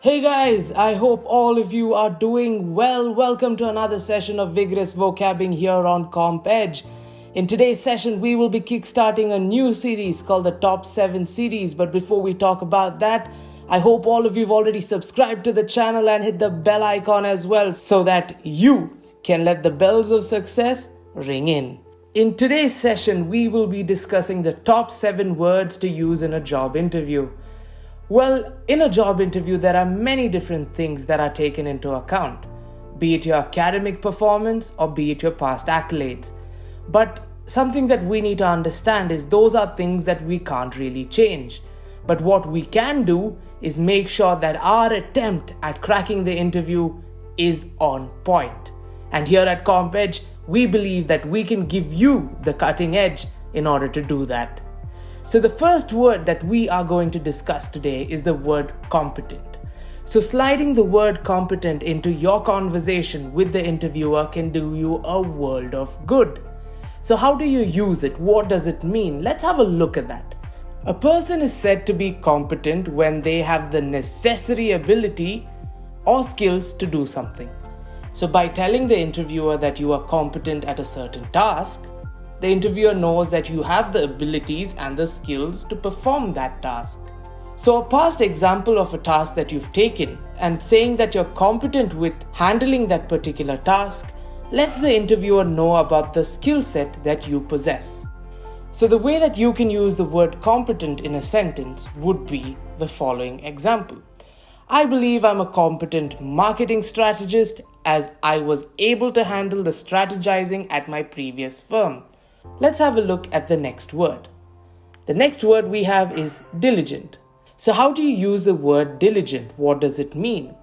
Hey guys, I hope all of you are doing well. Welcome to another session of vigorous vocabbing here on Compedge. In today's session, we will be kickstarting a new series called the Top 7 series. But before we talk about that, I hope all of you have already subscribed to the channel and hit the bell icon as well so that you can let the bells of success ring in. In today's session, we will be discussing the top 7 words to use in a job interview. Well, in a job interview, there are many different things that are taken into account, be it your academic performance or be it your past accolades. But something that we need to understand is those are things that we can't really change. But what we can do is make sure that our attempt at cracking the interview is on point. And here at Compedge, we believe that we can give you the cutting edge in order to do that. So the first word that we are going to discuss today is the word competent. So sliding the word competent into your conversation with the interviewer can do you a world of good. So how do you use it? What does it mean? Let's have a look at that. A person is said to be competent when they have the necessary ability or skills to do something. So by telling the interviewer that you are competent at a certain task, the interviewer knows that you have the abilities and the skills to perform that task. So a past example of a task that you've taken and saying that you're competent with handling that particular task lets the interviewer know about the skill set that you possess. So the way that you can use the word competent in a sentence would be the following example. I believe I'm a competent marketing strategist as I was able to handle the strategizing at my previous firm. Let's have a look at the next word. The next word we have is diligent. So how do you use the word diligent? What does it mean?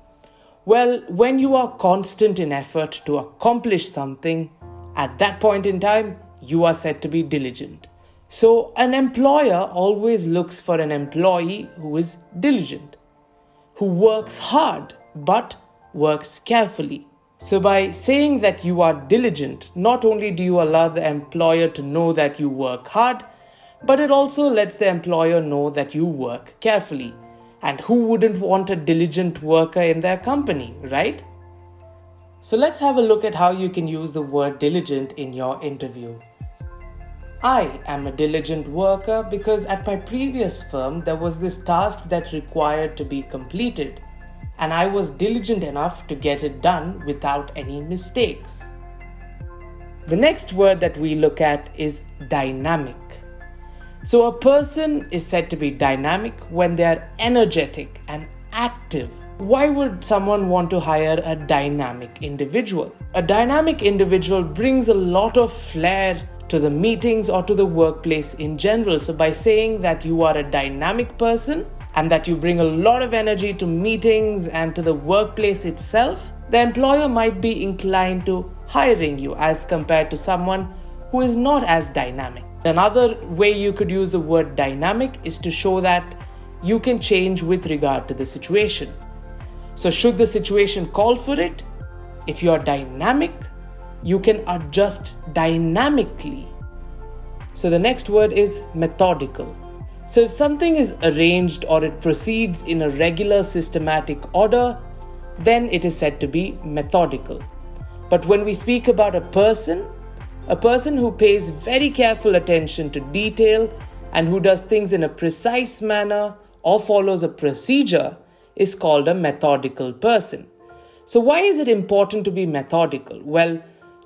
Well, when you are constant in effort to accomplish something, at that point in time, you are said to be diligent. So an employer always looks for an employee who is diligent, who works hard but works carefully. So by saying that you are diligent, not only do you allow the employer to know that you work hard, but it also lets the employer know that you work carefully. And who wouldn't want a diligent worker in their company, right? So let's have a look at how you can use the word diligent in your interview. I am a diligent worker because at my previous firm there was this task that required to be completed. And I was diligent enough to get it done without any mistakes. The next word that we look at is dynamic. So a person is said to be dynamic when they are energetic and active. Why would someone want to hire a dynamic individual? A dynamic individual brings a lot of flair to the meetings or to the workplace in general. So by saying that you are a dynamic person, and that you bring a lot of energy to meetings and to the workplace itself, the employer might be inclined to hiring you as compared to someone who is not as dynamic. Another way you could use the word dynamic is to show that you can change with regard to the situation. So should the situation call for it, if you are dynamic, you can adjust dynamically. So the next word is methodical. So if something is arranged or it proceeds in a regular systematic order, then it is said to be methodical. But when we speak about a person who pays very careful attention to detail and who does things in a precise manner or follows a procedure is called a methodical person. So why is it important to be methodical? Well,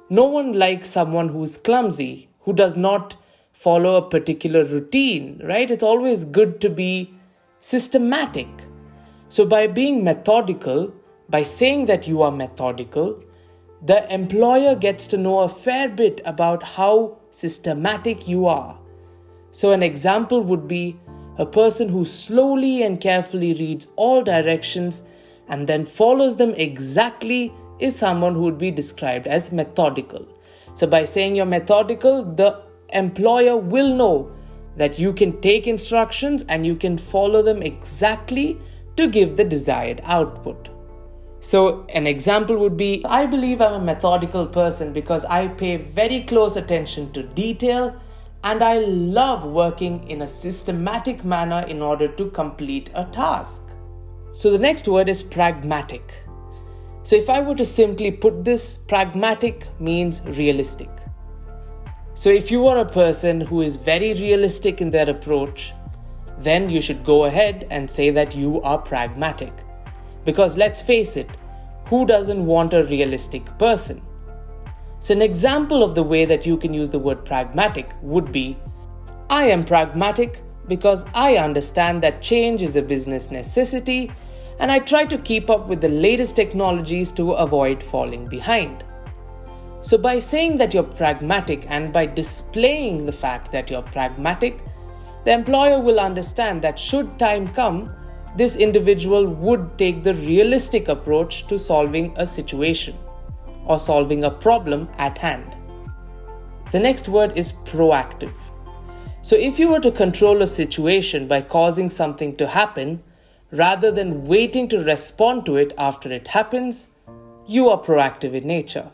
no one likes someone who's clumsy, who does not follow a particular routine, right? It's always good to be systematic. So by being methodical, by saying that you are methodical, the employer gets to know a fair bit about how systematic you are. So an example would be a person who slowly and carefully reads all directions and then follows them exactly is someone who would be described as methodical. So by saying you're methodical, the employer will know that you can take instructions and you can follow them exactly to give the desired output. So an example would be, I believe I'm a methodical person because I pay very close attention to detail and I love working in a systematic manner in order to complete a task. So the next word is pragmatic. So if I were to simply put this, pragmatic means realistic. So if you are a person who is very realistic in their approach, then you should go ahead and say that you are pragmatic. Because let's face it, who doesn't want a realistic person? So an example of the way that you can use the word pragmatic would be, I am pragmatic because I understand that change is a business necessity and I try to keep up with the latest technologies to avoid falling behind. So by saying that you're pragmatic and by displaying the fact that you're pragmatic, the employer will understand that should time come, this individual would take the realistic approach to solving a situation or solving a problem at hand. The next word is proactive. So if you were to control a situation by causing something to happen, rather than waiting to respond to it after it happens, you are proactive in nature.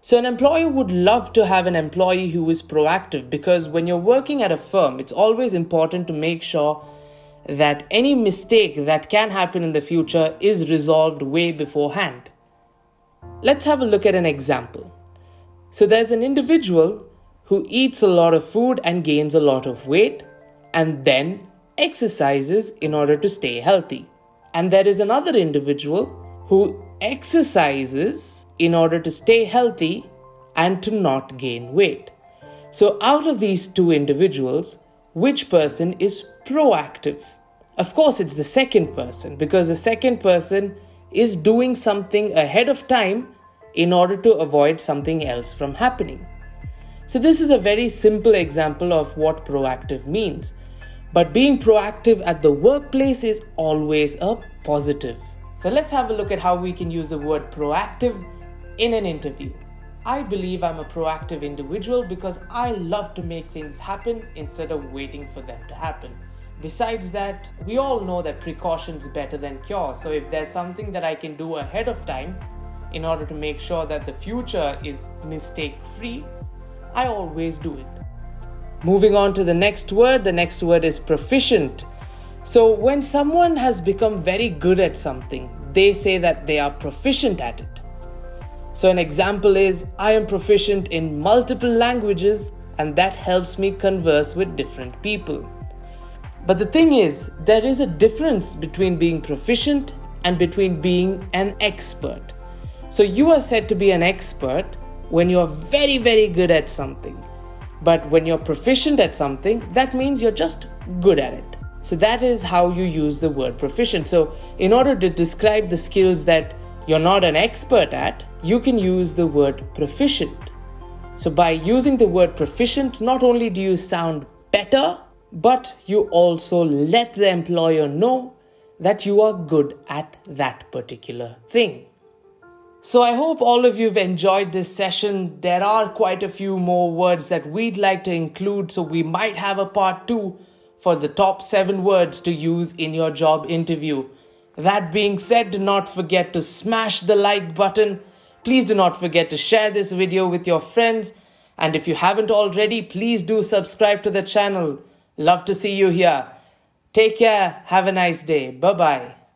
So an employer would love to have an employee who is proactive because when you're working at a firm, it's always important to make sure that any mistake that can happen in the future is resolved way beforehand. Let's have a look at an example. So there's an individual who eats a lot of food and gains a lot of weight and then exercises in order to stay healthy. And there is another individual who exercises in order to stay healthy and to not gain weight. So out of these two individuals, which person is proactive? Of course, it's the second person because the second person is doing something ahead of time in order to avoid something else from happening. So this is a very simple example of what proactive means. But being proactive at the workplace is always a positive. So let's have a look at how we can use the word proactive in an interview. I believe I'm a proactive individual because I love to make things happen instead of waiting for them to happen. Besides that, we all know that precaution is better than cure. So if there's something that I can do ahead of time in order to make sure that the future is mistake-free, I always do it. Moving on to the next word is proficient. So when someone has become very good at something, they say that they are proficient at it. So an example is, I am proficient in multiple languages and that helps me converse with different people. But the thing is, there is a difference between being proficient and between being an expert. So you are said to be an expert when you are very, very good at something. But when you're proficient at something, that means you're just good at it. So that is how you use the word proficient. So in order to describe the skills that you're not an expert at, you can use the word proficient. So by using the word proficient, not only do you sound better, but you also let the employer know that you are good at that particular thing. So I hope all of you have enjoyed this session. There are quite a few more words that we'd like to include, so we might have a part 2 for the top 7 words to use in your job interview. That being said, do not forget to smash the like button. Please do not forget to share this video with your friends. And if you haven't already, please do subscribe to the channel. Love to see you here. Take care. Have a nice day. Bye-bye.